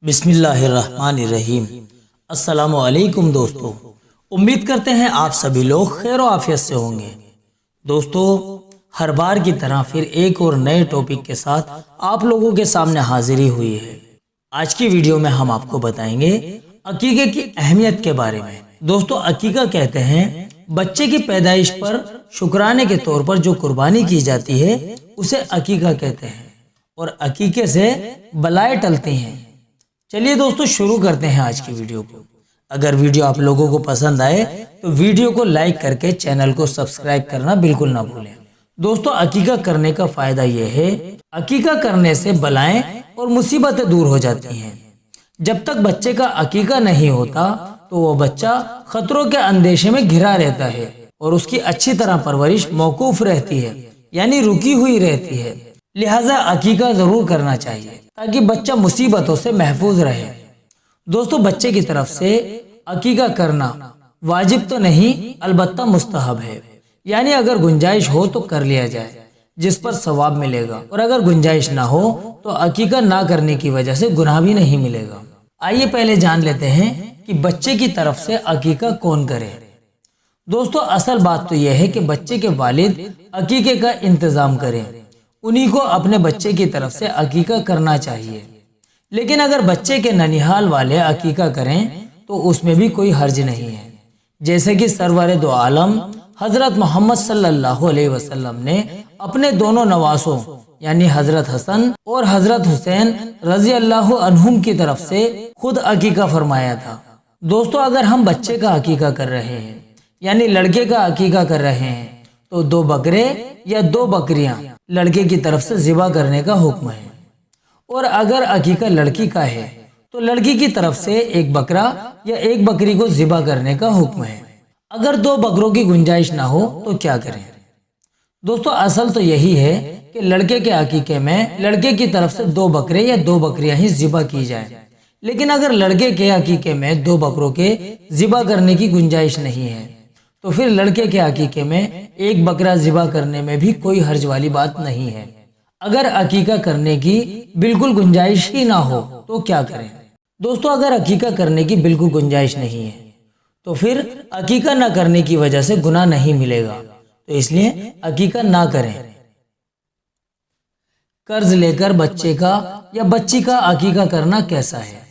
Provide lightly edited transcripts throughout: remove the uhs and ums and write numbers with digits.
बिस्मिल्लाहिर्रहमानिर्रहीम। अस्सलामु अलैकुम दोस्तों, उम्मीद करते हैं आप सभी लोग खैर और आफियत से होंगे। दोस्तों, हर बार की तरह फिर एक और नए टॉपिक के साथ आप लोगों के सामने हाजिरी हुई है। आज की वीडियो में हम आपको बताएंगे अकीके की अहमियत के बारे में। दोस्तों, अकीका कहते हैं बच्चे की पैदाइश पर शुक्राने के तौर पर जो कुर्बानी की जाती है उसे अकीका कहते हैं और अकीके से बलाएं टलती हैं। चलिए दोस्तों, शुरू करते हैं आज की वीडियो को। अगर वीडियो आप लोगों को पसंद आए तो वीडियो को लाइक करके चैनल को सब्सक्राइब करना बिल्कुल ना भूलें। दोस्तों, अकीका करने का फायदा यह है, अकीका करने से बलाएं और मुसीबतें दूर हो जाती हैं। जब तक बच्चे का अकीका नहीं होता तो वो बच्चा खतरों के अंदेशे में घिरा रहता है और उसकी अच्छी तरह परवरिश मौकूफ रहती है, यानी रुकी हुई रहती है। लिहाजा अकीका जरूर करना चाहिए ताकि बच्चा मुसीबतों से महफूज रहे। दोस्तों, बच्चे की तरफ से अकीका करना वाजिब तो नहीं, अलबत्ता मुस्तहब है, यानी अगर गुंजाइश हो तो कर लिया जाए जिस पर सवाब मिलेगा, और अगर गुंजाइश ना हो तो अकीका ना करने की वजह से गुनाह भी नहीं मिलेगा। आइए पहले जान लेते हैं कि बच्चे की तरफ से अकीका कौन करे। दोस्तों, असल बात तो यह है कि बच्चे के वालिद अकीके का इंतजाम करें, उन्हीं को अपने बच्चे की तरफ से अकीका करना चाहिए। लेकिन अगर बच्चे के ननिहाल वाले अकीका करें तो उसमें भी कोई हर्ज नहीं है, जैसे कि सरवर दो आलम हजरत मोहम्मद सल्लल्लाहु अलैहि वसल्लम ने अपने दोनों नवासों यानी हजरत हसन और हजरत हुसैन रजी अल्लाह अन्हुम की तरफ से खुद अकीका फरमाया था। दोस्तों, अगर हम बच्चे का अकीका कर रहे हैं यानी लड़के का अकीका कर रहे हैं तो 2 बकरे या 2 बकरियां लड़के की तरफ से ज़िबा करने का हुक्म है, और अगर अकीका लड़की का है तो लड़की की तरफ से 1 बकरा या 1 बकरी को ज़िबा करने का हुक्म है। अगर 2 बकरों की गुंजाइश ना हो तो क्या करें? दोस्तों, असल तो यही है कि लड़के के अकीके में लड़के की तरफ से 2 बकरे या 2 बकरियां ही ज़िबा की जाए। लेकिन अगर लड़के के अकीके में 2 बकरों के ज़िबा करने की गुंजाइश नहीं है तो फिर लड़के के अकीके में 1 बकरा ज़िबा करने में भी कोई हर्ज वाली बात नहीं है। अगर अकीका करने की बिल्कुल गुंजाइश ही ना हो तो क्या करें? दोस्तों, अगर अकीका करने की बिल्कुल गुंजाइश नहीं है तो फिर अकीका ना करने की वजह से गुनाह नहीं मिलेगा, तो इसलिए अकीका ना करें। कर्ज लेकर बच्चे का या बच्ची का अकीका करना कैसा है?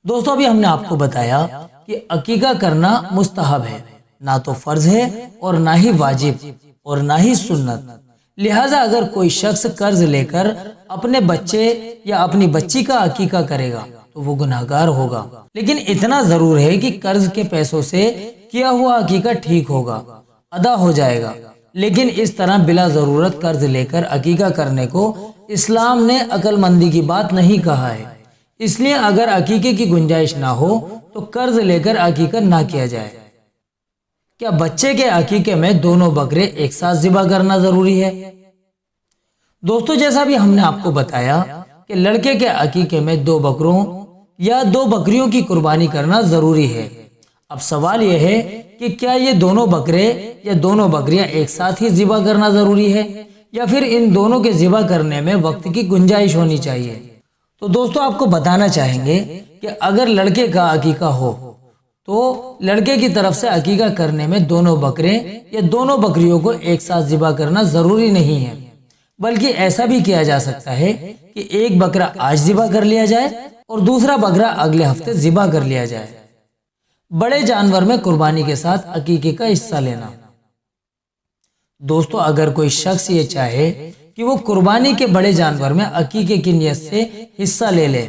दोस्तों, अभी हमने आपको बताया कि अकीका करना मुस्तहब है, ना तो फर्ज है और ना ही वाजिब और ना ही सुन्नत। लिहाजा अगर कोई शख्स कर्ज लेकर अपने बच्चे या अपनी बच्ची का अकीका करेगा तो वो गुनाहगार होगा। लेकिन इतना जरूर है कि कर्ज के पैसों से किया हुआ अकीका ठीक होगा, अदा हो जाएगा। लेकिन इस तरह बिला जरूरत कर्ज लेकर अकीका करने को इस्लाम ने अक्लमंदी की बात नहीं कहा है। इसलिए अगर अकीके की गुंजाइश ना हो तो कर्ज लेकर अकीका ना किया जाए। क्या बच्चे के अकीके में दोनों बकरे एक साथ ज़िबा करना जरूरी है? दोस्तों, जैसा भी हमने आपको बताया कि लड़के के अकीके में 2 बकरों या 2 बकरियों की कुर्बानी करना जरूरी है। अब सवाल यह है कि क्या ये दोनों बकरे या दोनों बकरियां एक साथ ही ज़िबा करना जरूरी है या फिर इन दोनों के ज़िबा करने में वक्त की गुंजाइश होनी चाहिए? तो दोस्तों, आपको बताना चाहेंगे कि अगर लड़के का अकीका हो तो लड़के की तरफ से अकीका करने में दोनों बकरे या दोनों बकरियों को एक साथ ज़िबा करना जरूरी नहीं है, बल्कि ऐसा भी किया जा सकता है कि 1 बकरा आज ज़िबा कर लिया जाए और दूसरा बकरा अगले हफ्ते ज़िबा कर लिया जाए। बड़े जानवर में कुर्बानी के साथ अकीके का हिस्सा लेना। दोस्तों, अगर कोई शख्स ये चाहे कि वो कुर्बानी के बड़े जानवर में अकीके की नियत से हिस्सा ले ले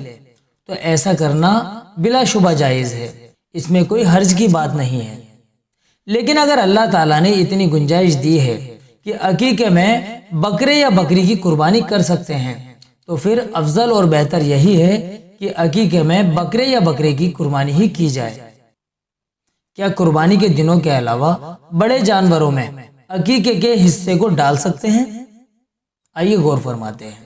तो ऐसा करना बिलाशुबा जायज़ है, इसमें कोई हर्ज की बात नहीं है। लेकिन अगर अल्लाह ताला ने इतनी गुंजाइश दी है कि अकीके में बकरे या बकरी की कुर्बानी कर सकते हैं तो फिर अफजल और बेहतर यही है कि अकीके में बकरे या बकरे की कुर्बानी ही की जाए। क्या कुर्बानी के दिनों के अलावा बड़े जानवरों में अकीके के हिस्से को डाल सकते हैं? आइए गौर फरमाते हैं।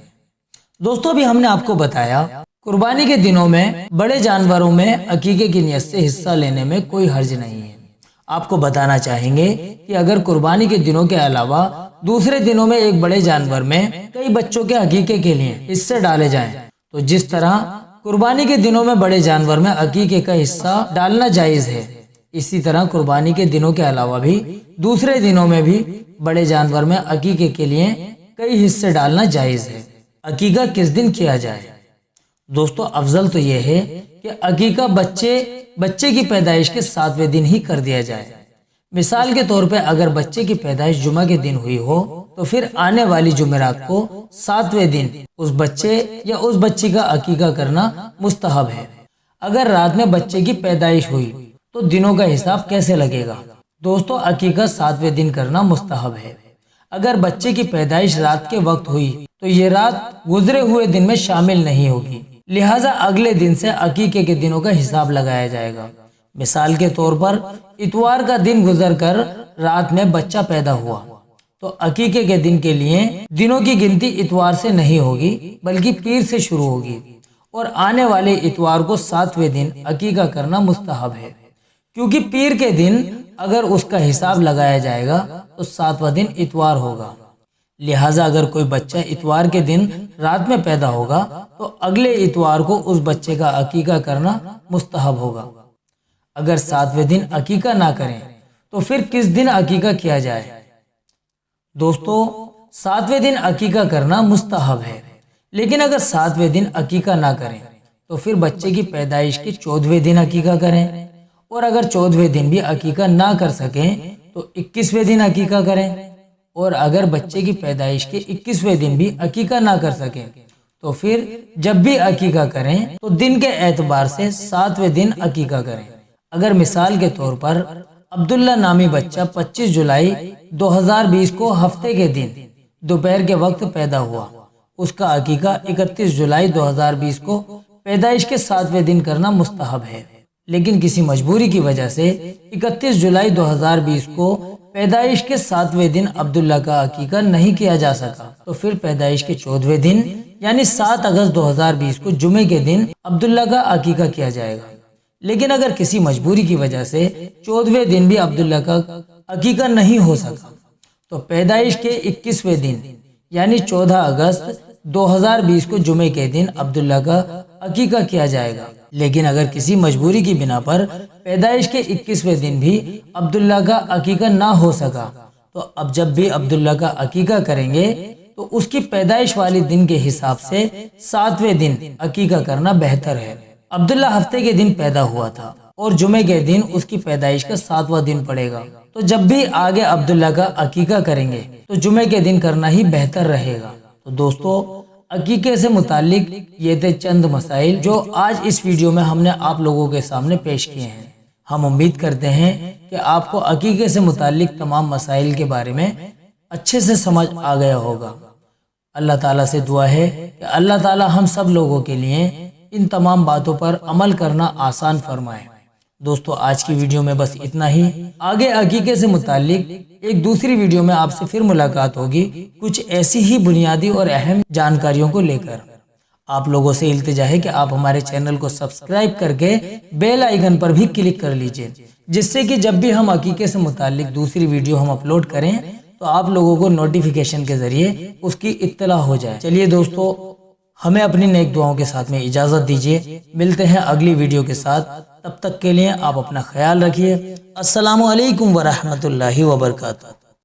दोस्तों, भी हमने आपको बताया कुर्बानी के दिनों में बड़े जानवरों में अकीके की नियत से हिस्सा लेने में कोई हर्ज नहीं है। आपको बताना चाहेंगे कि अगर कुर्बानी के दिनों के अलावा दूसरे दिनों में एक बड़े जानवर में कई बच्चों के अकीके के लिए हिस्से डाले जाएं तो जिस तरह कुर्बानी के दिनों में बड़े जानवर में अकीके का हिस्सा डालना जायज़ है। इसी तरह कुर्बानी के दिनों के अलावा भी दूसरे दिनों में भी बड़े जानवर में अकीके के लिए कई हिस्से डालना जायज़ है। अकीका किस दिन किया जाए? दोस्तों, अफजल तो यह है कि अकीका बच्चे की पैदाइश के 7वें दिन ही कर दिया जाए। मिसाल के तौर पे अगर बच्चे की पैदाइश जुमा के दिन हुई हो तो फिर आने वाली जुमेरात को 7वें दिन उस बच्चे या उस बच्ची का अकीका करना मुस्तहब है। अगर रात में बच्चे की पैदाइश हुई तो दिनों का हिसाब कैसे लगेगा? दोस्तों, अकीका 7वें दिन करना मुस्तहब है। अगर बच्चे की पैदाइश रात के वक्त हुई तो ये रात गुजरे हुए दिन में शामिल नहीं होगी, लिहाजा अगले दिन से अकीके के दिनों का हिसाब लगाया जाएगा। मिसाल के तौर पर इतवार का दिन गुजर कर रात में बच्चा पैदा हुआ तो अकीके के दिन के लिए दिनों की गिनती इतवार से नहीं होगी बल्कि पीर से शुरू होगी और आने वाले इतवार को 7वें दिन अकीका करना मुस्तहब है, क्योंकि पीर के दिन अगर उसका हिसाब लगाया जाएगा तो 7वां दिन इतवार होगा। लिहाजा अगर कोई बच्चा इतवार के दिन रात में पैदा होगा तो अगले इतवार को उस बच्चे का अकीका करना मुस्तहब होगा। अगर 7वें दिन अकीका ना करें तो फिर किस दिन अकीका किया जाए? दोस्तों, 7वें दिन अकीका करना मुस्तहब है, लेकिन अगर 7वें दिन अकीका ना करें तो फिर बच्चे की पैदाइश के 14वें दिन अकीका करें, और अगर 14वें दिन भी अकीका ना कर सकें तो 21वें दिन अकीका करें, और अगर बच्चे की पैदाइश के 21वें दिन भी अकीका ना कर सकें तो फिर जब भी अकीका करें तो दिन के एतबार से 7वें दिन अकीका करें। अगर मिसाल के तौर पर अब्दुल्ला नामी बच्चा 25 जुलाई 2020 को हफ्ते के दिन दोपहर के वक्त पैदा हुआ, उसका अकीका 31 जुलाई 2020 को पैदाइश के 7वें दिन करना मुस्तहब है। लेकिन किसी मजबूरी की वजह से 31 जुलाई 2020 को पैदाइश के 7वें दिन अब्दुल्ला का अकीका नहीं किया जा सका तो फिर पैदाइश के 14वें दिन यानी 7 अगस्त 2020 को जुमे के दिन अब्दुल्ला का अकीका किया जाएगा। लेकिन अगर किसी मजबूरी की वजह से 14वें दिन भी अब्दुल्ला का अकीका नहीं हो सका तो पैदाइश के 21वें दिन यानी 14 अगस्त 2020 को जुमे के दिन अब्दुल्ला का अकीका किया जाएगा। लेकिन अगर किसी मजबूरी की बिना पर पैदाइश के 21वें दिन भी अब्दुल्ला का अकीका ना हो सका तो अब जब भी अब्दुल्ला का अकीका करेंगे तो उसकी पैदाइश वाले दिन के हिसाब से 7वें दिन अकीका करना बेहतर है। अब्दुल्ला हफ्ते के दिन पैदा हुआ था और जुमे के दिन उसकी पैदाइश का 7वां दिन पड़ेगा, तो जब भी आगे अब्दुल्ला का अकीका करेंगे तो जुमे के दिन करना ही बेहतर रहेगा। तो दोस्तों, अकीके से मुतालिक ये थे चंद मसाइल जो आज इस वीडियो में हमने आप लोगों के सामने पेश किए हैं। हम उम्मीद करते हैं कि आपको अकीके से मुतालिक तमाम मसाइल के बारे में अच्छे से समझ आ गया होगा। अल्लाह ताला से दुआ है कि अल्लाह ताला हम सब लोगों के लिए इन तमाम बातों पर अमल करना आसान फरमाए। दोस्तों, आज की वीडियो में बस इतना ही। आगे अकीके से मुतालिक एक दूसरी वीडियो में आपसे फिर मुलाकात होगी कुछ ऐसी ही बुनियादी और अहम जानकारियों को लेकर। आप लोगों से इल्तिजा है कि आप हमारे चैनल को सब्सक्राइब करके बेल आइकन पर भी क्लिक कर लीजिए, जिससे कि जब भी हम अकीके से मुतालिक दूसरी वीडियो हम अपलोड करें तो आप लोगों को नोटिफिकेशन के जरिए उसकी इत्तला हो जाए। चलिए दोस्तों, हमें अपनी नेक दुआओं के साथ में इजाजत दीजिए। मिलते हैं अगली वीडियो के साथ, तब तक के लिए आप अपना ख्याल रखिए। अस्सलामु अलैकुम वरहमतुल्लाहि वबरकातुहू।